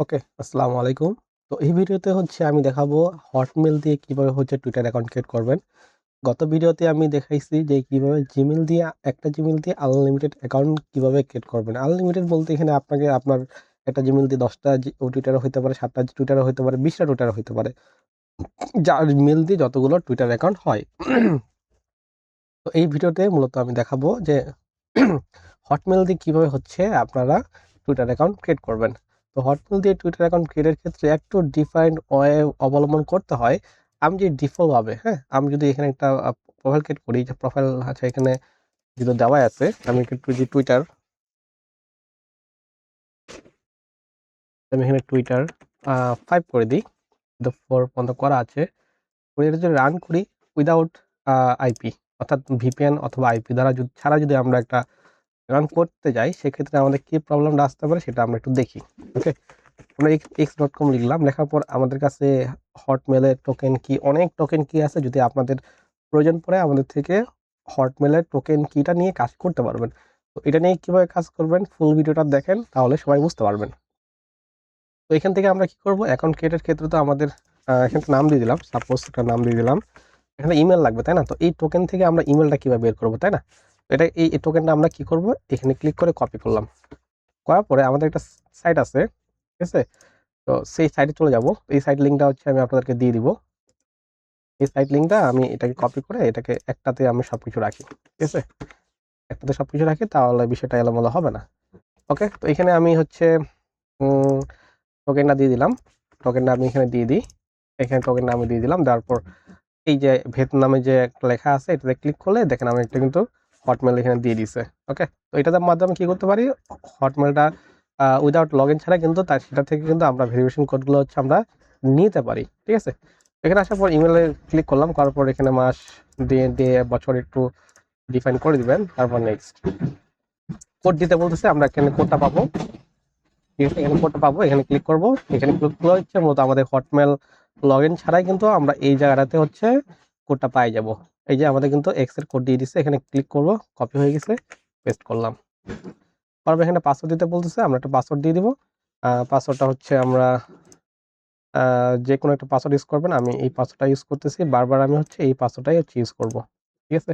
ওকে, আসসালামু আলাইকুম। তো এই ভিডিওতে হচ্ছে আমি দেখাবো হটমেইল দিয়ে কিভাবে হচ্ছে টুইটার অ্যাকাউন্ট ক্রিয়েট করবেন। গত ভিডিওতে আমি দেখাইছি যে কিভাবে জিমেইল দিয়ে একটা জিমেইল দিয়ে আনলিমিটেড অ্যাকাউন্ট কিভাবে ক্রিয়েট করবেন। আনলিমিটেড বলতে এখানে আপনাকে আপনার একটা জিমেইল দিয়ে ১০ টা টুইটারও হইতে পারে, ৭ টা টুইটারও হইতে পারে, ২০ টা টুইটারও হইতে পারে। যার মেইল দিয়ে যতগুলো টুইটার অ্যাকাউন্ট হয়। তো এই ভিডিওতে মূলত আমি দেখাবো যে হটমেইল দিয়ে কিভাবে হচ্ছে আপনারা টুইটার অ্যাকাউন্ট ক্রিয়েট করবেন। তো হটমেইল দিয়ে টুইটার অ্যাকাউন্ট ক্রিয়েটের ক্ষেত্রে একটু ডিফারেন্ট ওয়ে অবলম্বন করতে হয়। আমি যে ডিফল্ট ভাবে, হ্যাঁ? আমি যদি এখানে একটা প্রোফাইল ক্রিয়েট করি, যে প্রোফাইল আছে এখানে যেহেতু দেওয়াই আছে, আমি একটু যে টুইটার, আমি এখানে টুইটার 5 করে দিই। 4 পর্যন্ত করা আছে। করে এটা যদি রান করি উইথআউট আইপি, অর্থাৎ ভিপিএন অথবা আইপি দ্বারা ছাড়া যদি আমরা একটা রান করতে যাই, সেক্ষেত্রে আমাদের কি প্রবলেমটা আসতে পারে সেটা আমরা একটু দেখি। ওকে? আমরা x.com লিখলাম। লেখার পর আমাদের কাছে হটমেইলের টোকেন কি, অনেক টোকেন কি আছে। যদি আপনাদের প্রয়োজন পড়ে আমাদের থেকে হটমেইলের টোকেন কিটা নিয়ে কাজ করতে পারবেন। তো এটা নিয়ে কিভাবে কাজ করবেন ফুল ভিডিওটা দেখেন, তাহলে সবাই বুঝতে পারবেন। তো এখান থেকে আমরা কি করব, অ্যাকাউন্ট ক্রিয়েটের ক্ষেত্রে তো আমাদের এখানে একটা নাম দিয়ে দিলাম। সাপোজ একটা নাম দিয়ে দিলাম। এখানে ইমেইল লাগবে, তাই না? তো এই টোকেন থেকে আমরা ইমেইলটা কিভাবে বের করব, তাই না? তো এটা এই টোকেনটা আমরা কি করব, এখানে ক্লিক করে কপি করলাম। করার পরে আমাদের একটা সাইট আছে, ঠিক আছে? তো সেই সাইটে চলে যাব। এই সাইট লিঙ্কটা হচ্ছে আমি আপনাদেরকে দিয়ে দিব। এই সাইট লিঙ্কটা আমি এটাকে কপি করে এটাকে একটাতে আমি সবকিছু রাখি। ঠিক আছে? একটাতে সবকিছু রাখি, তাহলে বিষয়টা এলোমেলো হবে না। ওকে? তো এখানে আমি হচ্ছে উম টোকেনটা দিয়ে দিলাম। টোকেনটা আমি এখানে দিয়ে দিই। এখানে টোকেনটা আমি দিয়ে দিলাম। দেওয়ার পর এই যে ভিয়েতনামে যে একটা লেখা আছে, এটাতে ক্লিক করলে দেখেন আমি একটা কিন্তু হটমেইল এখানে দিয়ে দিছে। ওকে? তো এটার মাধ্যমে কি করতে পারি, হটমেইলটা উইথআউট লগইন ছাড়া কিন্তু সেটা থেকে কিন্তু আমরা ভেরিফিকেশন কোডগুলো হচ্ছে আমরা নিতে পারি। ঠিক আছে? এখানে আসার পর ইমেইলে ক্লিক করলাম। করার পর এখানে মাস, ডে, বছর একটু ডিফাইন করে দিবেন। তারপর নেক্সট। কোড দিতে বলতেছে, আমরা এখানে কোডটা পাবো। ঠিক আছে? এখানে কোডটা পাবো, এখানে ক্লিক করব। এখানে ক্লিক করলে হচ্ছে মূলত আমাদের হটমেইল লগইন ছাড়াই কিন্তু আমরা এই জায়গাটাতে হচ্ছে কোডটা পাই যাব। এই যে আমাদের কিন্তু এক্স এর কোড দিয়ে দিছে। এখানে ক্লিক করব, কপি হয়ে গেছে, পেস্ট করলাম। তারপর এখানে পাসওয়ার্ড দিতে বলতেছে, আমরা একটা পাসওয়ার্ড দিয়ে দিব। পাসওয়ার্ডটা হচ্ছে আমরা যেকোনো একটা পাসওয়ার্ড ইউজ করবেন। আমি এই পাসওয়ার্ডটা ইউজ করতেছি। বারবার আমি হচ্ছে এই পাসওয়ার্ডটাই হচ্ছে ইউজ করব। ঠিক আছে?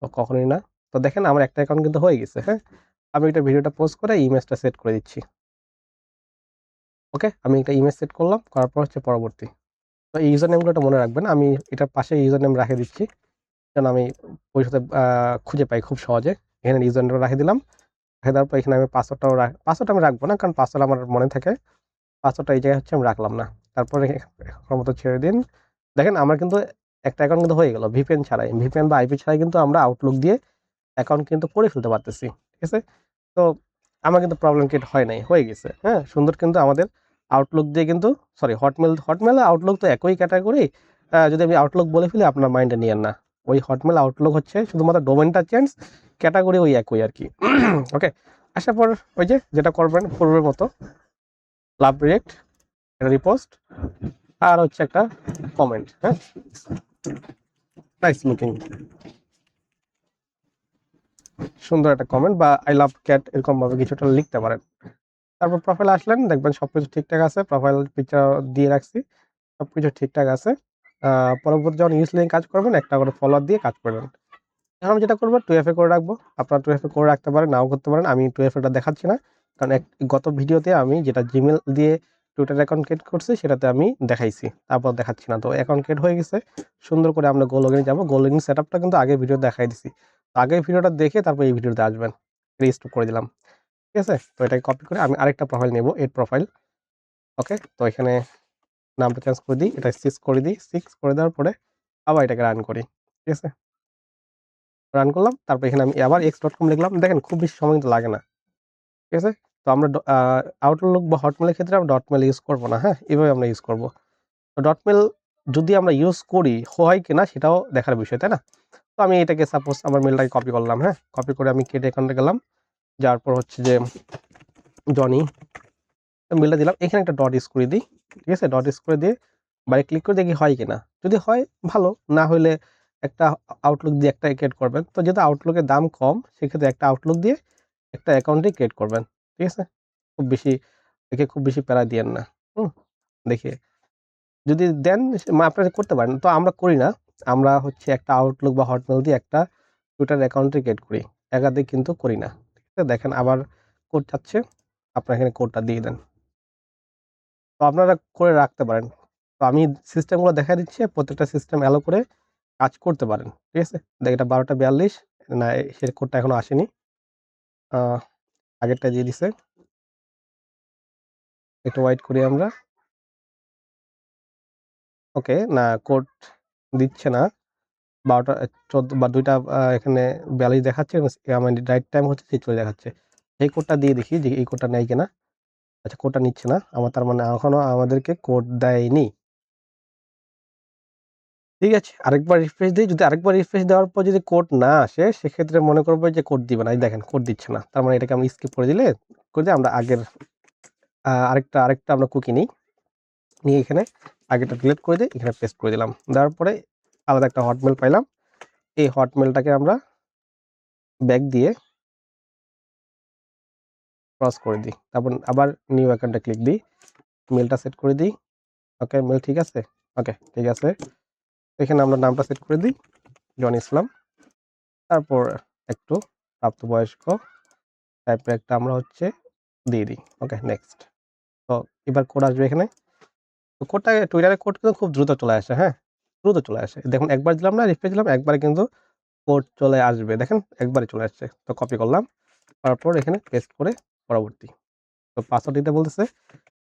তো কখনোই না। তো দেখেন আমার একটা অ্যাকাউন্ট কিন্তু হয়ে গেছে, হ্যাঁ? আমি এটা ভিডিওটা পজ করে ইমেজটা সেট করে দিচ্ছি। ওকে? আমি একটা ইমেজ সেট করলাম। করার পর হচ্ছে পরবর্তী। তো এই ইউজার নেমগুলো মনে রাখবেন। আমি এটার পাশে ইউজার নেম রেখে দিচ্ছি। যেন আমি ভবিষ্যতে খুঁজে পাই খুব সহজে। এখানে ইউজার নেমটা রেখে দিলাম। রেখে দেওয়ার পর এখানে আমি পাসওয়ার্ডটাও পাসওয়ার্ডটা আমি রাখবো না। কারণ পাসওয়ার্ড আমার মনে থাকে। পাসওয়ার্ডটা এই জায়গায় হচ্ছে আমি রাখলাম না। তারপরে এখনের মতো ছেড়ে দিন। দেখেন আমার কিন্তু একটা অ্যাকাউন্ট কিন্তু হয়ে গেল ভিপিএন ছাড়াই। ভিপিএন বা আইপি ছাড়াই কিন্তু আমরা আউটলুক দিয়ে অ্যাকাউন্ট কিন্তু করে ফেলতে পারতেছি। ঠিক আছে? তো আমার কিন্তু প্রবলেম ক্রিয়েট হয় নাই, হয়ে গেছে। হ্যাঁ? সুন্দর কিন্তু আমাদের আউটলুক দিয়ে কিন্তু, সরি, হটমেইল আর আউটলুক তো একই ক্যাটাগরি। যদি আমি আউটলুক বলে ফেলি আপনার মাইন্ডে নিয়েন না। ওই হটমেইল আউটলুক হচ্ছে শুধুমাত্র ডোমেইনটা চেঞ্জ, ক্যাটাগরি ওই একই আরকি। ওকে? আসার পর ওই যে যেটা করবেন পূর্বের মতো, লাভ রিঅ্যাক্ট, একটা রিপোস্ট আর হচ্ছে একটা কমেন্ট, হ্যাঁ? Nice looking. সুন্দর একটা কমেন্ট বা আই লাভ ক্যাট এরকম ভাবে কিছুটা লিখতে পারেন। তারপর প্রোফাইলে আসলেন, দেখবেন সবকিছু ঠিকঠাক আছে। প্রোফাইল পিকচার দিয়ে রাখছি। সবকিছু ঠিকঠাক আছে। পরবর্তী যখন ইউজলি কাজ করবেন, একটা করে ফলোয়ার দিয়ে কাজ করবেন। এখন আমি যেটা করব 2FA করে রাখবো। আপনারা 2FA করে রাখতে পারেন, নাও করতে পারেন। আমি 2FA টা দেখাচ্ছি না। কারণ গত ভিডিওতে আমি যেটা জিমেইল দিয়ে টুইটার অ্যাকাউন্ট ক্রিয়েট করছি সেটাতে আমি দেখাইছি। তারপর দেখাচ্ছি না। তো অ্যাকাউন্ট ক্রিয়েট হয়ে গেছে। সুন্দর করে আমরা গো লগইনে যাবো। গো লগইন সেটআপটা কিন্তু আগের ভিডিও দেখাই দিছি। তো আগের ভিডিওটা দেখে তারপর এই ভিডিওতে আসবেন। রেজিস্টার করে দিলাম। ঠিক আছে? তো এটাকে কপি করে আমি আরেকটা প্রোফাইল নেব, এড প্রোফাইল। ওকে? তো এখানে নামটা চেঞ্জ করে দিই। এটা 6 করে দিই। 6 করে দেওয়ার পরে আবার এটাকে রান করি। ঠিক আছে? রান করলাম। তারপর এখানে আমি আবার x.com লিখলাম। দেখেন খুব বেশি সময় কিন্তু লাগে না। ঠিক আছে? তো আমরা আউটলুক বা হটমেইল এর ক্ষেত্রে আমরা ডট মেইল ইউজ করব না, হ্যাঁ? এভাবে আমরা ইউজ করব। তো ডট মেইল যদি আমরা ইউজ করি, হয় কিনা সেটাও দেখার বিষয়, তাই না? তো আমি এটাকে সাপোজ আমার মেইলটাকে কপি করলাম, হ্যাঁ? কপি করে আমি কেটে এখানে গেলাম। যাওয়ার পর হচ্ছে যে জনি মেইলটা দিলাম। এখানে একটা ডট ইউজ করে দিই। ঠিক আছে? ডট ইউজ করে দিয়ে বাইরে ক্লিক করে দেখি হয় কিনা। যদি হয় ভালো, না হইলে একটা আউটলুক দিয়ে একটা ক্রিয়েট করবেন। তো যেহেতু আউটলুকের দাম কম, সেক্ষেত্রে একটা আউটলুক দিয়ে একটা অ্যাকাউন্টই ক্রিয়েট করবেন। ঠিক আছে? খুব বেশি একে খুব বেশি প্যারা দিয়েন না। দেখি যদি দেন আপনারা করতে পারেন। তো আমরা করি না। আমরা হচ্ছে একটা আউটলুক বা হটমেল দিয়ে একটা টুইটার অ্যাকাউন্টে ক্রিয়েট করি। একাধিক কিন্তু করি না। ঠিক আছে? দেখেন আবার কোড চাচ্ছে। আপনারা এখানে কোডটা দিয়ে দেন। তো আপনারা করে রাখতে পারেন। তো আমি সিস্টেমগুলো দেখায় দিচ্ছি। প্রত্যেকটা সিস্টেম এলো করে কাজ করতে পারেন। ঠিক আছে? দেখ এটা 12:42 না সে কোডটা এখনো আসেনি। আ আগেরটা দিয়ে দিছে। একটু ওয়েট করি আমরা। ওকে, না কোড দিচ্ছে না। 12টা 14 বা 2টা এখানে 42 দেখাচ্ছে এবং আমার রাইট টাইম হচ্ছে 46 দেখাচ্ছে। এই কোডটা দিয়ে দেখি যে এই কোডটা নেয় কিনা। আচ্ছা, কোডটা নিচ্ছে না। আমার তার মানে এখনো আমাদেরকে কোড দেয়নি। ঠিক আছে, আরেকবার রিফ্রেশ দেই। যদি আরেকবার রিফ্রেশ দেওয়ার পর যদি কোড না আসে সেক্ষেত্রে মনে করব যে কোড দিবে না। এই দেখেন কোড দিচ্ছে না। তার মানে এটাকে আমরা স্কিপ করে দিলে আমরা আগের আরেকটা আমরা কুকি নিই। নিয়ে এখানে আগেরটা ডিলিট করে দেই। এখানে পেস্ট করে দিলাম। দেওয়ার পরে আলাদা একটা হটমেইল পাইলাম। এই হটমেইলটাকে আমরা ব্যাক দিয়ে ক্রস করে দিই। তারপর আবার নিউ অ্যাকাউন্টে ক্লিক দিই। মেইলটা সেট করে দিই। ওকে, মেইল ঠিক আছে? ওকে, ঠিক আছে। এখানে আমরা নামটা সেট করে দিই জন ইসলাম। তারপর একটু প্রাপ্তবয়স্ক টাইপের একটা আমরা হচ্ছে দিয়ে দিই। ওকে, নেক্সট। তো এবার কোড আসবে এখানে। তো কোডটা টুইটারের কোড কিন্তু খুব দ্রুত চলে আসে, হ্যাঁ? দ্রুত চলে আসে। দেখুন একবার দিলাম না, রিফ্রেশ দিলাম, একবারে কিন্তু কোড চলে আসবে। দেখেন একবারে চলে আসছে। তো কপি করলাম। তারপর এখানে পেস্ট করে পরবর্তী। তো পাসওয়ার্ড দিতে বলতেছে।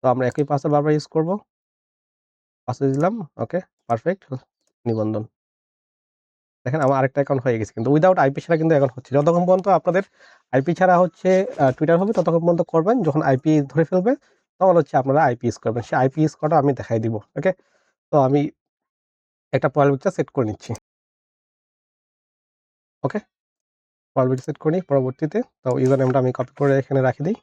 তো আমরা একই পাসওয়ার্ড বারবার ইউজ করব। পাসওয়ার্ড দিলাম। ওকে, পারফেক্ট। নিবন্ধন। দেখেন আমার আরেকটা অ্যাকাউন্ট হয়ে গেছে কিন্তু উইথআউট আইপি ছাড়া কিন্তু এখন হচ্ছে। যতক্ষণ পর্যন্ত আপনাদের আইপি ছাড়া হচ্ছে টুইটার হবে ততক্ষণ পর্যন্ত করবেন। যখন আইপি ধরে ফেলবে তখন হচ্ছে আপনারা আইপি ইউজ করবেন। সেই আইপি ইউজ করাটা আমি দেখাই দিব। ওকে? তো আমি একটা প্রোফাইল পিকচার সেট করে নিচ্ছি। ওকে? প্রোফাইল পিকচার সেট করে নিই পরবর্তীতে। তো ইউজার নেমটা আমি কপি করে এখানে রাখি দেই।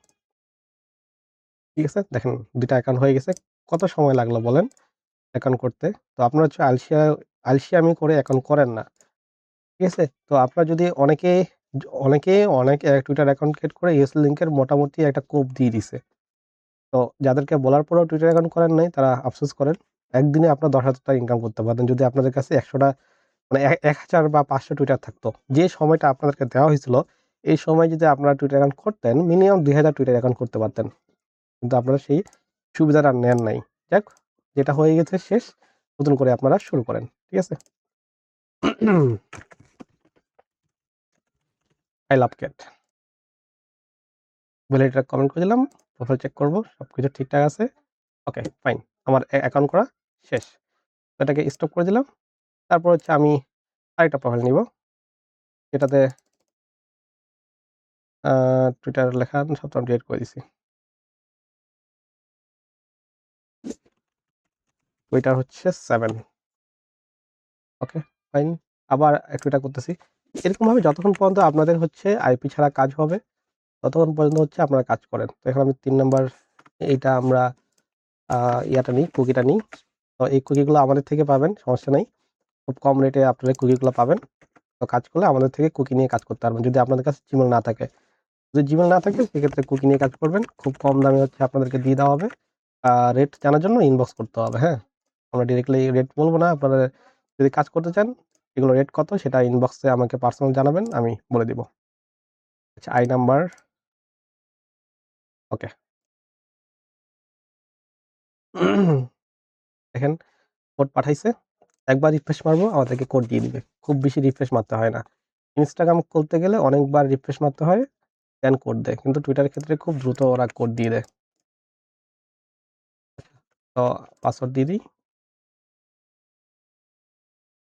ঠিক আছে? দেখেন ২ টা অ্যাকাউন্ট হয়ে গেছে। কত সময় লাগলো বলেন অ্যাকাউন্ট করতে? তো আপনারা হচ্ছে আলসিয়ামি করে অ্যাকাউন্ট করেন না। ঠিক আছে? তো আপনারা যদি অনেকে অনেক টুইটার অ্যাকাউন্ট ক্রিয়েট করে ইউএসএল লিঙ্কের মোটামুটি একটা কোপ দিয়ে দিছে। তো যাদেরকে বলার পরেও টুইটার অ্যাকাউন্ট করেন নাই তারা আফসোস করেন। একদিনে আপনার ৳১০,০০০ ইনকাম করতে পারতেন যদি আপনাদের কাছে ১০০ টা মানে ১,০০০ বা ৫০০ টুইটার থাকতো। যে সময়টা আপনাদেরকে দেওয়া হয়েছিল এই সময় যদি আপনারা টুইটার অ্যাকাউন্ট করতেন মিনিমাম ২,০০০ টুইটার অ্যাকাউন্ট করতে পারতেন। কিন্তু আপনারা সেই সুবিধাটা নেন নাই। যাক, যেটা হয়ে গেছে শেষ। নতুন করে আপনারা শুরু করেন। ঠিক আছে? I love cat. বলে এটা কমেন্ট করে দিলাম। প্রোফাইল চেক করব। সবকিছু ঠিকঠাক আছে। ওকে, ফাইন। আমার অ্যাকাউন্ট করা শেষ। তো এটাকে স্টপ করে দিলাম। তারপর হচ্ছে আমি আরেকটা প্রোফাইল নিব। যেটাতে আ টুইটার লেখা সবটা আমি ডিলিট করে দিছি। টুইটার হচ্ছে 7। ওকে, ফাইন। আবার টুইটার করতেছি। এরকমভাবে যতক্ষণ পর্যন্ত আপনাদের হচ্ছে আইপি ছাড়া কাজ হবে, ততক্ষণ পর্যন্ত হচ্ছে আপনারা কাজ করেন। তো এখন আমি ৩ নাম্বার এইটা আমরা আ ইয়াটা নিই, কুকিটা নিই। তো এই কুকিগুলো আমাদের থেকে পাবেন, সমস্যা নাই। খুব কম রেটে আপনারা কুকিগুলো পাবেন। তো কাজ করলে আমাদের থেকে কুকি নিয়ে কাজ করতে পারবেন। যদি আপনাদের কাছে Gmail না থাকে। যদি Gmail না থাকে সেক্ষেত্রে কুকি নিয়ে কাজ করবেন। খুব কম দামে হচ্ছে আপনাদেরকে দিয়ে দেওয়া হবে। রেট জানার জন্য ইনবক্স করতে হবে, হ্যাঁ? আমরা ডিরেক্টলি রেট বলব না। আপনারা যদি কাজ করতে চান, এগুলো রেট কত সেটা ইনবক্সে আমাকে পার্সোনাল জানাবেন, আমি বলে দিব। আচ্ছা, আই নাম্বার। ওকে। দেখেন কোড পাঠাইছে। একবার রিফ্রেশ মারবো আমাদেরকে কোড দিয়ে দিবে। খুব বেশি রিফ্রেশ মারতে হয় না। Instagram খুলতে গেলে অনেকবার রিফ্রেশ মারতে হয়, দেন কোড দেয়। কিন্তু Twitter এর ক্ষেত্রে খুব দ্রুত ওরা কোড দিয়ে দেয়। তো পাসওয়ার্ড দিয়ে দিই।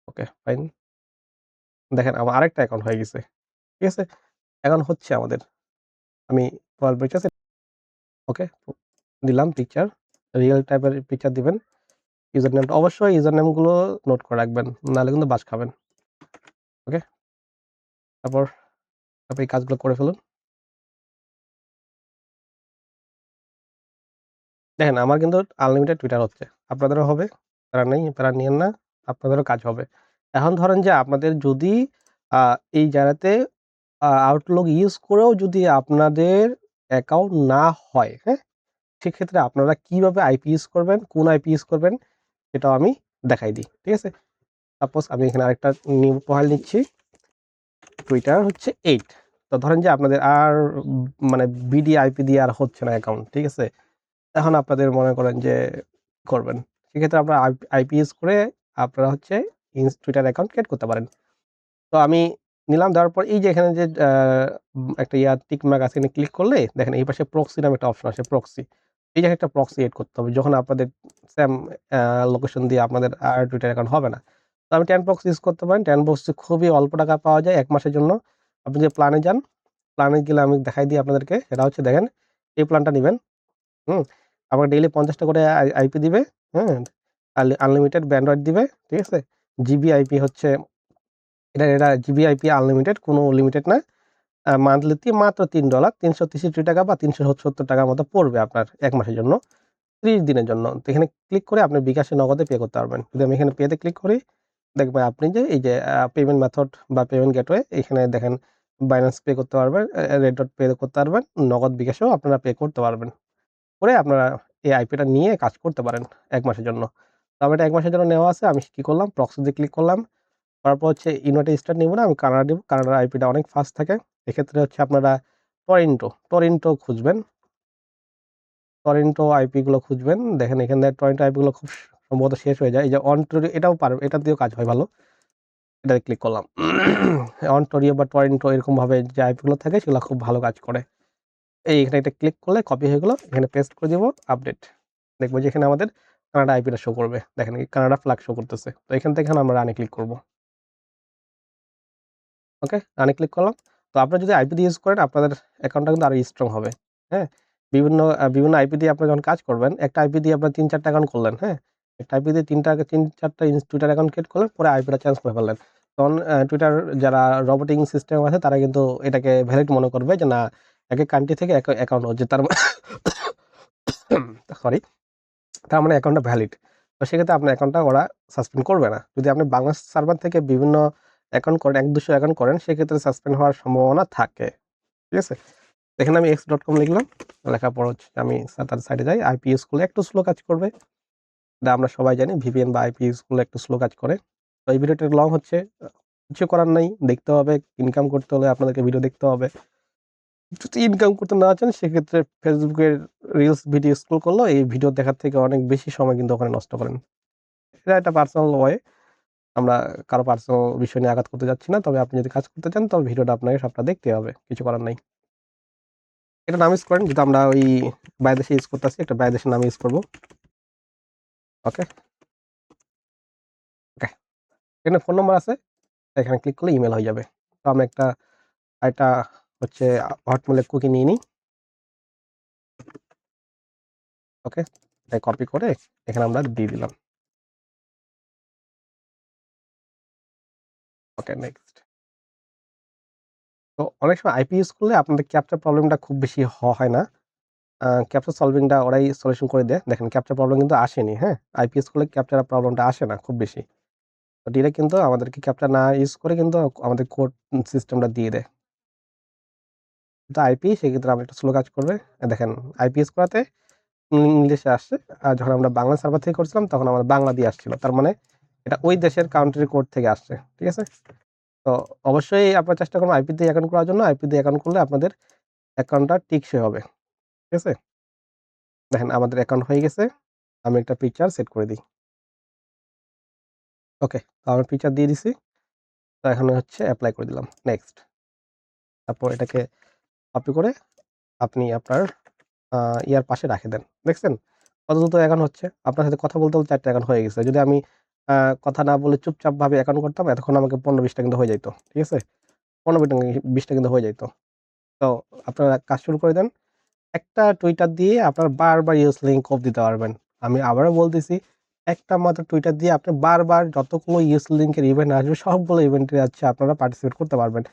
ওকে, ফাইন। দেখেন আমার আরেকটা অ্যাকাউন্ট হয়ে গেছে। ঠিক আছে? এখন হচ্ছে আমাদের। আমি প্রোফাইল পিকচার ওকে, দিলাম পিকচার। রিয়াল টাইপের পিকচার দিবেন। ইউজার নেমটা অবশ্যই ইউজার নেম গুলো নোট করে রাখবেন। নাহলে কিন্তু বাজ খাবেন। ওকে? তারপর এই কাজগুলো করে ফেলুন। দেখেন আমার কিন্তু আনলিমিটেড টুইটার হচ্ছে। আপনাদেরও হবে। প্যারা নেই, প্যারা নিয়েন না। আপনাদেরও কাজ হবে। এখন ধরেন যে আপনাদের যদি আ এই জায়গাতে আউটলুক ইউজ করেও যদি আপনাদের অ্যাকাউন্ট না হয়, হ্যাঁ? সেক্ষেত্রে আপনারা কিভাবে আইপি ইউজ করবেন, কোন আইপি ইউজ করবেন সেটাও আমি দেখাই দিই। ঠিক আছে? সাপোজ আমি এখানে আরেকটা নিউ প্রোফাইল নিচ্ছি। টুইটার হচ্ছে 8। তো ধরেন যে আপনাদের আর মানে বিডি আইপি দিয়ে আর হচ্ছে না অ্যাকাউন্ট। ঠিক আছে? এখন আপনাদের মনে করেন যে করবেন। সেক্ষেত্রে আপনারা আইপি ইউজ করে আপনারা হচ্ছে টুইটার অ্যাকাউন্ট ক্রিয়েট করতে পারেন। তো আমি নিলাম, দেওয়ার পর এই যে এখানে যে একটা টিক মার্ক আছে, এখানে ক্লিক করলে দেখেন এই পাশে প্রক্সি নামে একটা অপশন আসে, প্রক্সি। এই জায়গায় একটা প্রক্সি এড করতে হবে। যখন আপনাদের সেম লোকেশন দিয়ে আপনাদের আর টুইটার অ্যাকাউন্ট হবে না। তো আমি 10 প্রক্সি ইউজ করতে পারেন। 10 প্রক্সি খুবই অল্প টাকা পাওয়া যায় ১ মাসের জন্য। আপনি যে প্ল্যানে যান, প্ল্যানে গেলে আমি দেখাই দিই আপনাদেরকে। সেটা হচ্ছে দেখেন, এই প্ল্যানটা নিবেন। হুম? আপনাকে ডেইলি ৫০ টা করে আইপি দিবে। হ্যাঁ? আনলিমিটেড ব্যান্ডউইথ দিবে। ঠিক আছে? জিবি আইপি হচ্ছে এটা জিবি আইপি আনলিমিটেড, কোনো লিমিটেড না। মান্থলিতে মাত্র $3 ৳৩৬৩ বা ৳৩৭০ মতো পড়বে আপনার ১ মাসের জন্য, ৩০ দিনের জন্য। তো এখানে ক্লিক করে আপনি বিকাশে নগদে পে করতে পারবেন। যদি আমি এখানে পে তে ক্লিক করি, দেখবেন আপনি যে এই যে পেমেন্ট মেথড বা পেমেন্ট গেটওয়ে, এখানে দেখেন বাইন্যান্স পে করতে পারবেন, রেড ডট পে করতে পারবেন, নগদ বিকাশেও আপনারা পে করতে পারবেন। করে আপনারা এই আইপিটা নিয়ে কাজ করতে পারেন ১ মাসের জন্য। তো আমার এটা ১ মাসের জন্য নেওয়া আছে। আমি কি করলাম, প্রক্সিতে ক্লিক করলাম। তারপর হচ্ছে ইউনাইটেড স্টেট নিব না, আমি কানাডা নিব। কানাডার আইপিটা অনেক ফাস্ট থাকে। এক্ষেত্রে হচ্ছে আপনারা টরন্টো খুঁজবেন। টরন্টো আইপি গুলো খুঁজবেন। দেখেন এখানে টরন্টো আইপি গুলো খুব সম্ভবত শেষ হয়ে যায়। এই যে অন্টারিও, এটাও পারবে, এটা দিয়েও কাজ হয় ভালো। এটাতে ক্লিক করলাম। অন্টারিও বা টরন্টো এরকমভাবে যে আইপি গুলো থাকে সেগুলো খুব ভালো কাজ করে। এখানে এটা ক্লিক করলে কপি হয়ে গেল। এখানে পেস্ট করে দিব, আপডেট। দেখব যে এখানে আমাদের কানাডা আইপিটা শো করবে। দেখেন এই কানাডা ফ্ল্যাগ শো করতেছে। তো এখান থেকে এখন আমরা রানে ক্লিক করব। ওকে, রানে ক্লিক করলাম। তো আপনারা যদি আইপি দিয়ে ইউজ করেন আপনাদের অ্যাকাউন্টটা কিন্তু আরো স্ট্রং হবে। হ্যাঁ? বিভিন্ন আইপি দিয়ে আপনারা যখন কাজ করবেন, একটা আইপি দিয়ে আপনারা ৩-৪ টা অ্যাকাউন্ট করলেন, হ্যাঁ? একটা আইপি দিয়ে ৩-৪ টা টুইটার অ্যাকাউন্ট ক্রিয়েট করলেন, পরে আইপিটা চেঞ্জ করে ফেললেন। তখন টুইটার যারা রবোটিং সিস্টেম আছে তারা কিন্তু এটাকে ভ্যালিড মনে করবে যে না, একেক কান্ট্রি থেকে এক অ্যাকাউন্ট হচ্ছে। সরি। তার মানে অ্যাকাউন্টটা ভ্যালিড। তো সেক্ষেত্রে আপনার অ্যাকাউন্টটা ওরা সাসপেন্ড করবে না। যদি আপনি বাংলাদেশ সার্ভার থেকে বিভিন্ন অ্যাকাউন্ট করেন, ১-২০০ অ্যাকাউন্ট করেন, সেক্ষেত্রে সাসপেন্ড হওয়ার সম্ভাবনা থাকে। ঠিক আছে? এখানে আমি x.com লিখলাম। লেখার পর হচ্ছে আমি তার সাইডে যাই। আইপি ইউজ করলে একটু স্লো কাজ করবে। এটা আমরা সবাই জানি, ভিপিএন বা আইপি ইউজ করলে একটু স্লো কাজ করে। তো এই ভিডিওটা লং হচ্ছে। কিছু করার নাই। দেখতে হবে। ইনকাম করতে হলে আপনাদেরকে ভিডিও দেখতে হবে। যদি ইনকাম করতে না চান সেক্ষেত্রে Facebook এর রিলস ভিডিও স্ক্রল করলেও এই ভিডিও দেখার থেকে অনেক বেশি সময় কিন্তু ওখানে নষ্ট করেন। এটা একটা পার্সোনাল ওয়ে। আমরা কারো পার্সোনাল বিষয় নিয়ে আঘাত করতে যাচ্ছি না। তবে আপনি যদি কাজ করতে চান তবে ভিডিওটা আপনাকে সবটা দেখতে হবে। কিছু করার নাই। এটা নাম ইউজ করেন, যেহেতু আমরা ওই বাইরের দেশে ইউজ করতেছি, একটা বাইরের দেশের নাম ইউজ করব। ওকে, ওকে। এখানে ফোন নাম্বার আছে। এখানে ক্লিক করলে ইমেইল হয়ে যাবে। তো আমি এটা হচ্ছে হটমেইল এর কুকি নিয়ে নিই। ওকে, এটা কপি করে এখানে আমরা দিয়ে দিলাম। ওকে, নেক্সট। তো অনেক সময় আইপি ইউজ করলে আপনাদের ক্যাপচা প্রবলেমটা খুব বেশি হয় না। ক্যাপচা সলভিংটা ওরাই সলিউশন করে দেয়। দেখেন ক্যাপচা প্রবলেম কিন্তু আসেনি, হ্যাঁ? আইপি ইউজ করলে ক্যাপচার প্রবলেমটা আসে না খুব বেশি। তো ডিরেক্ট কিন্তু আমাদেরকে ক্যাপচা না ইউজ করে কিন্তু আমাদের কোড সিস্টেমটা দিয়ে দেয়। কিন্তু আইপি সেক্ষেত্রে আমার একটু স্লো কাজ করবে। দেখেন আইপি ইউজ করাতে ইংলিশে আসছে। আর যখন আমরা বাংলা সার্ভার থেকে করছিলাম তখন আমার বাংলা দিয়ে আসছিল। তার মানে এটা ওই দেশের কান্ট্রি কোড থেকে আসছে। ঠিক আছে? তো অবশ্যই আপনারা চেষ্টা করবেন আইপি দিয়ে অ্যাকাউন্ট করার জন্য। আইপি দিয়ে অ্যাকাউন্ট করলে আপনাদের অ্যাকাউন্টটা টেকসই হবে। ঠিক আছে? দেখেন আমাদের অ্যাকাউন্ট হয়ে গেছে। আমি একটা পিকচার সেট করে দিই। ওকে, তো আমি পিকচার দিয়ে দিছি। তো এখন হচ্ছে এপ্লাই করে দিলাম। নেক্সট। তারপর এটাকে কপি করে আপনি আপনার ইয়ার পাশে রাখে দেন। দেখছেন? কত দ্রুত অ্যাকাউন্ট হচ্ছে। আপনার সাথে কথা বলতে ৪ টা অ্যাকাউন্ট হয়ে গেছে। যদি আমি আ কথা না বলে চুপচাপভাবে অ্যাকাউন্ট করতাম এতক্ষণ আমাকে ১৫-২০ টা কিন্তু হয়ে যাইত। ঠিক আছে? ১৫-২০ টা কিন্তু হয়ে যাইত। তো আপনারা কাজ শুরু করে দেন। একটা টুইটার দিয়ে আপনার বারবার ইউজ লিঙ্ক অফ দিতে পারবেন। আমি আবারও বলতেছি, একটা মাত্র টুইটার দিয়ে আপনি বারবার যতগুলো ইউজ লিঙ্কের ইভেন্ট আসবে সবগুলো ইভেন্টে আপনারা পার্টিসিপেট করতে পারবেন।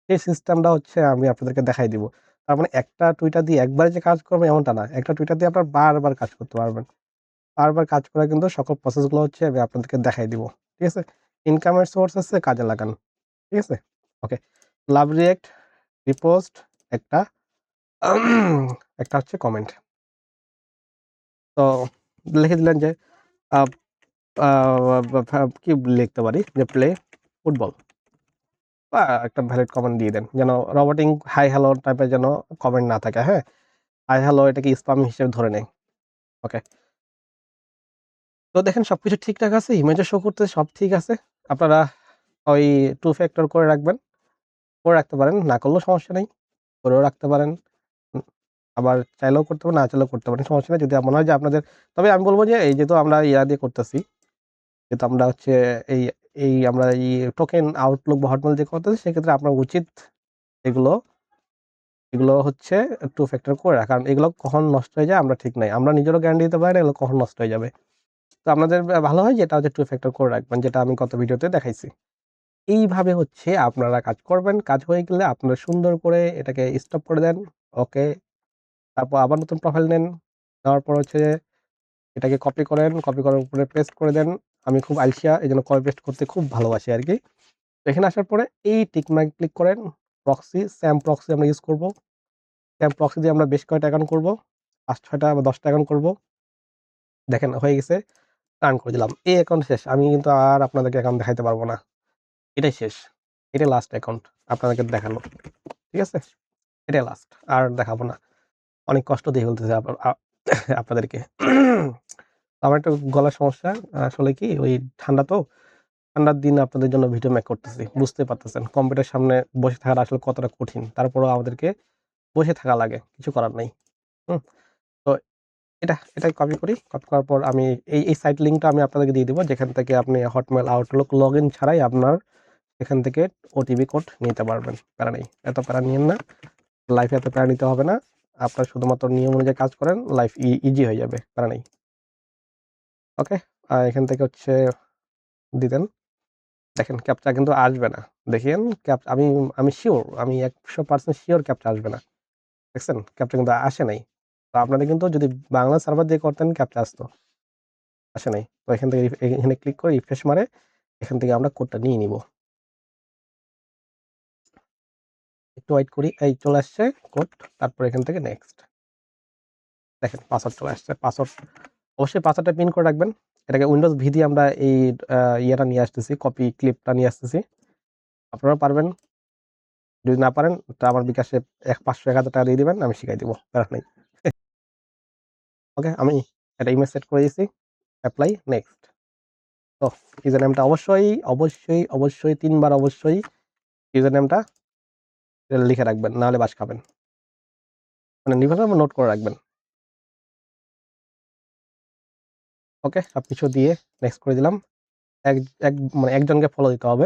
এই সিস্টেমটা হচ্ছে আমি আপনাদেরকে দেখাই দিব। তার মানে একটা টুইটার দিয়ে একবারে যে কাজ করবে এমনটা না। একটা টুইটার দিয়ে আপনারা বারবার কাজ করতে পারবেন। বারবার কাজ করা কিন্তু সকল প্রসেস গুলো হচ্ছে আমি আপনাদেরকে দেখাই দিব। ঠিক আছে? ইনকামের সোর্স আছে, কাজে লাগান। ঠিক আছে? ওকে। লাভ রিঅ্যাক্ট, রিপোস্ট, একটা একটা হচ্ছে কমেন্ট। তো লিখে দিলেন যে কি লিখতে পারি যে প্লে ফুটবল, বা একটা ভ্যালিড কমেন্ট দিয়ে দেন, যেন রবোটিং হাই হ্যালো টাইপের যেন কমেন্ট না থাকে। হ্যাঁ, হাই হ্যালো এটাকে স্প্যাম হিসেবে ধরে নেয়। ওকে, তো দেখেন সবকিছু ঠিকঠাক আছে, ইমেজও শো করতেছে, সব ঠিক আছে। আপনারা ওই টু ফ্যাক্টর করে রাখবেন, করে রাখতে পারেন, না করলেও সমস্যা নেই, করেও রাখতে পারেন। আবার চাইলেও করতে পারেন, না চাইলেও করতে পারেন, সমস্যা নেই। যদি মনে হয় যে আপনাদের, তবে আমি বলবো যে এই যেহেতু আমরা ইয়া দিয়ে করতেছি, যেহেতু আমরা হচ্ছে এই আমরা এই টোকেন আউটলুক বা হটমেল দিয়ে করতেছি, সেক্ষেত্রে আপনার উচিত এগুলো হচ্ছে টু ফ্যাক্টর করে রাখা। কারণ এগুলো কখন নষ্ট হয়ে যায় আমরা ঠিক নাই, আমরা নিজেরও গ্যারান্টি দিতে পারি না এগুলো কখন নষ্ট হয়ে যাবে। তো আপনাদের ভালো হয় যেটা হচ্ছে টু ফ্যাক্টর করে রাখবেন, যেটা আমি গত ভিডিওতে দেখাইছি। এইভাবে হচ্ছে আপনারা কাজ করবেন। কাজ হয়ে গেলে আপনারা সুন্দর করে এটাকে স্টপ করে দেন। ওকে, তারপর আবার নতুন প্রোফাইল নেন, নেওয়ার পর হচ্ছে এটাকে কপি করেন, কপি করার উপরে পেস্ট করে দেন। আমি খুব আলসিয়া, এজন্য কপি পেস্ট করতে খুব ভালোবাসি আরকি। তো এখানে আসার পরে এই টিক মার্ক ক্লিক করেন। প্রক্সি, স্যাম প্রক্সি আমরা ইউজ করব। স্যাম প্রক্সি দিয়ে আমরা বেশ কয়েকটা অ্যাকাউন্ট করব। ৫-৬ টা বা ১০ টা অ্যাকাউন্ট করব। দেখেন হয়ে গেছে, রান করে দিলাম। এই অ্যাকাউন্ট শেষ। আমি কিন্তু আর আপনাদেরকে অ্যাকাউন্ট দেখাইতে পারব না। এটাই শেষ। এটাই লাস্ট অ্যাকাউন্ট আপনাদেরকে দেখানো। ঠিক আছে? এটাই লাস্ট। আর দেখাবো না। অনেক কষ্ট দিয়ে ফেলতেছি আপনাদেরকে। আমার একটু গলার সমস্যা। আসলে কি ওই ঠান্ডা তো, ঠান্ডার দিন আপনাদের জন্য ভিডিও মেক করতেছি। বুঝতেই পারতেছেন কম্পিউটারের সামনে বসে থাকাটা আসলে কতটা কঠিন। তারপরেও আমাদেরকে বসে থাকা লাগে। কিছু করার নাই। হুম? তো এটাই কপি করি। কপি করার পর আমি এই সাইট লিঙ্কটা আমি আপনাদেরকে দিয়ে দিব, যেখান থেকে আপনি হটমেল, আউটলুক লগইন ছাড়াই আপনার এখান থেকে ওটিপি কোড নিতে পারবেন। প্যারা নেই। এত প্যারা নিয়েন না। লাইফে এত প্যারা নিতে হবে না। আপনার শুধুমাত্র নিয়ম অনুযায়ী কাজ করেন, লাইফ ইজি হয়ে যাবে। প্যারা নেই। ওকে? এখান থেকে হচ্ছে দিবেন। দেখেন ক্যাপচা কিন্তু আসবে না। দেখেন আমি আমি সিউর, আমি ১০০% সিউর ক্যাপচা আসবে না। দেখছেন? ক্যাপচা কিন্তু আসে নাই। তো আপনাদের কিন্তু যদি বাংলা সার্ভার দিয়ে করতেন ক্যাপচা আসতো। আসে নাই। তো এখান থেকে এখানে ক্লিক করে রিফ্রেশ মারে এখান থেকে আমরা কোডটা নিয়ে নিব। একটু ওয়েট করি। এই চলে আসছে কোড। তারপর এখান থেকে নেক্সট। দেখেন পাসওয়ার্ড চলে আসছে। পাসওয়ার্ড অবশ্যই পাসওয়ার্ডটা পিন করে রাখবেন। এটাকে উইন্ডোজ ভি দিয়ে আমরা এই ইয়েটা নিয়ে আসতেছি, কপি ক্লিপটা নিয়ে আসতেছি। আপনারাও পারবেন। যদি না পারেন তো আমার বিকাশে ৫০০ ১,০০০ টাকা দিয়ে দিবেন, আমি শিখাই দিব। প্যারা নাই। ওকে, আমি একটা ইমেজ সেট করে দিয়েছি। Apply, next. তো ইউজার নেমটা অবশ্যই ৩ বার অবশ্যই ইউজার নেমটা লিখে রাখবেন। না হলে বাস খাবেন। মানে লিখে নোট করে রাখবেন। ওকে, সবকিছু দিয়ে নেক্সট করে দিলাম। এক এক মানে একজনকে ফলো দিতে হবে।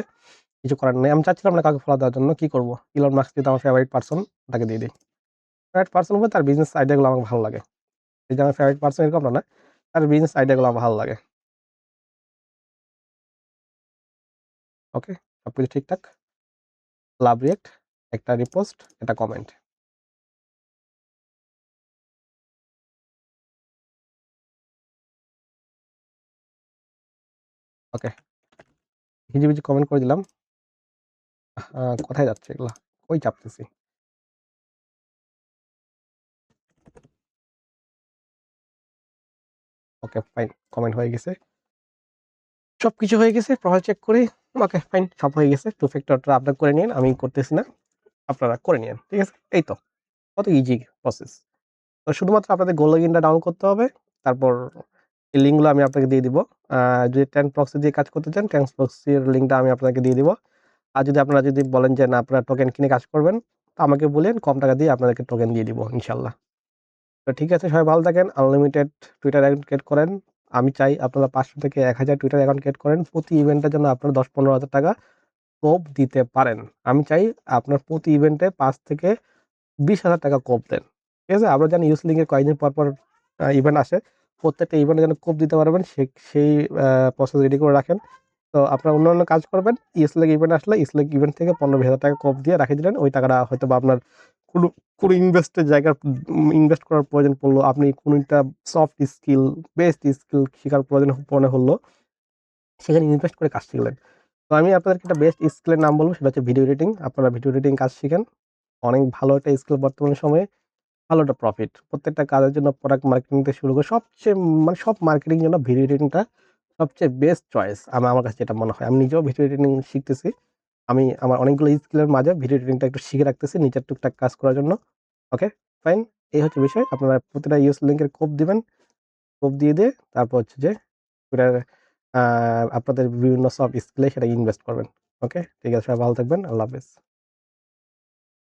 কিছু করার নেই। আমি চাচ্ছিলাম না কাউকে ফলো দেওয়ার জন্য। কি করব? ইলন মাস্ক যেহেতু আমার ফেভারিট পারসন, তাকে দিয়ে দেই। ফেভারিট পারসন বলতে তার বিজনেস আইডিয়া গুলো আমার ভালো লাগে। এই যে আমার ফেভারিট পারসন এরকম না। তার বিজনেস আইডিয়া গুলো আমার ভালো লাগে। ওকে, সবকিছু ঠিকঠাক। লাভ রিঅ্যাক্ট, একটা রিপোস্ট, একটা কমেন্ট। ওকে, হিজিবিজি কমেন্ট করে দিলাম। কোথায় যাচ্ছে এগুলা? কই চাপতেছি? ওকে, ফাইন। কমেন্ট হয়ে গেছে। সবকিছু হয়ে গেছে। প্রোফাইল চেক করি। ওকে, ফাইন। সব হয়ে গেছে। টু ফ্যাক্টরটা আপনারা করে নিন। আমি করতেছি না। আপনারা করে নিয়েন। ঠিক আছে? এই তো। কত ইজি প্রসেস। তো শুধুমাত্র আপনাদের গো লগইনটা ডাউনলোড করতে হবে। তারপর এই লিঙ্কগুলো আমি আপনাকে দিয়ে দিব। যদি 10 প্রক্সি দিয়ে কাজ করতে চান, 10 প্রক্সির লিঙ্কটা আমি আপনাকে দিয়ে দিব। আর যদি আপনারা বলেন যে না আপনারা টোকেন কিনে কাজ করবেন, তো আমাকে বলেন, কম টাকা দিয়ে আপনাদেরকে টোকেন দিয়ে দিব ইনশাআল্লাহ। তো ঠিক আছে, সবাই ভালো থাকেন। আনলিমিটেড টুইটার অ্যাকাউন্ট ক্রিয়েট করেন। আমি চাই আপনারা ৫০০ থেকে ১,০০০ টুইটার অ্যাকাউন্ট ক্রিয়েট করেন। প্রতি ইভেন্টের জন্য আপনারা ১০-১৫ হাজার টাকা কোপ দিতে পারেন। আমি চাই আপনার প্রতি ইভেন্টে ৫ থেকে ২০,০০০ টাকা কোপ দেন। ঠিক আছে? আমরা জানি ইউথ লিগের কয়েকদিন পর ইভেন্ট আসে। প্রত্যেকটা ইভেন্টে যেন কোপ দিতে পারবেন সেই প্রসেস রেডি করে রাখেন। তো আপনারা অন্যান্য কাজ করবেন। ইউথ লিগ ইভেন্ট আসলে ইউথ লিগ ইভেন্ট থেকে ১৫-২০,০০০ টাকা কোপ দিয়ে রেখে দিলেন। ওই টাকাটা হয়তোবা আপনার কোনো কোনো ইনভেস্টের জায়গায় ইনভেস্ট করার প্রয়োজন পড়লো। আপনি কোনো একটা সফট স্কিল, বেস্ট স্কিল শিখার প্রয়োজন মনে হলো, সেখানে ইনভেস্ট করে কাজ শিখলেন। তো আমি আপনাদেরকে একটা বেস্ট স্কিলের নাম বলব, সেটা হচ্ছে ভিডিও এডিটিং। আপনারা ভিডিও এডিটিং কাজ শিখেন। অনেক ভালো একটা স্কিল বর্তমান সময়ে। ভালো একটা প্রফিট। প্রত্যেকটা কাজের জন্য প্রোডাক্ট মার্কেটিং থেকে শুরু করে সবচেয়ে মানে সব মার্কেটিং জন্য ভিডিও এডিটিংটা সবচেয়ে বেস্ট চয়েস। আমার কাছে যেটা মনে হয়। আমি নিজেও ভিডিও এডিটিং শিখতেছি। আমি আমার অনেকগুলো স্কিলের মাঝে ভিডিও এডিটিংটা একটু শিখে রাখতেছি নিজের টুকটাক কাজ করার জন্য। ওকে, ফাইন। এই হচ্ছে বিষয়। আপনারা প্রতিটা ইউএস লিংকের কোড দিবেন। কোড দিয়ে তারপর হচ্ছে যে ওটার আ আপনাদের বিভিন্ন সব স্কিলে সেটা ইনভেস্ট করবেন। ওকে? ঠিক আছে, সবাই ভালো থাকবেন। আল্লাহ হাফেজ।